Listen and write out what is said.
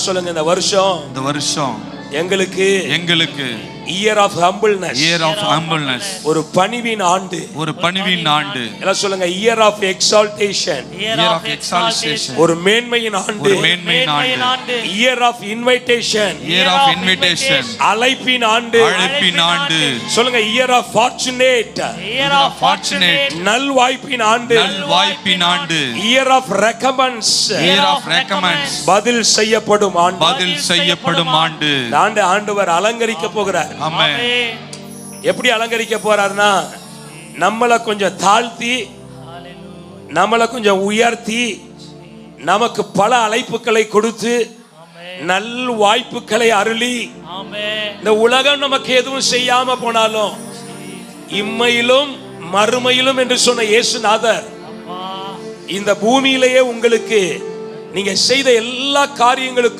சொல்லுங்க, இந்த வருஷம் எங்களுக்கு இயர் ஆஃப் ஹம்பிள்னஸ், ஒரு பணிவின் ஆண்டு. எல்லாம் சொல்லுங்க, இயர் ஆஃப் எக்ஸால்டேஷன், ஒரு மேன்மையின் ஆண்டு. இயர் ஆஃப் இன்வைடேஷன், அழைப்பின் ஆண்டு. சொல்லுங்க, இயர் ஆஃப் ஃபார்ச்சுனேட், நல்வாய்ப்பின் ஆண்டு. இயர் ஆஃப் ரெக்கமென்ஸ், பதில் செய்யப்படும் ஆண்டு. ஆண்டவர் அலங்கரிக்க போகிறார். எப்படி அலங்கரிக்க போறார்னா, நம்மளை கொஞ்சம் தாழ்த்தி, நம்மளை கொஞ்சம் உயர்த்தி, நமக்கு பல அழைப்புகளை கொடுத்து, நல் வாய்ப்புகளை அருளி, இந்த உலகம் நமக்கு எதுவும் செய்யாம போனாலும் இம்மையிலும் மறுமையிலும் என்று சொன்ன இயேசுநாதர் இந்த பூமியிலேயே உங்களுக்கு நீங்க செய்த எல்லா காரியங்களுக்கும்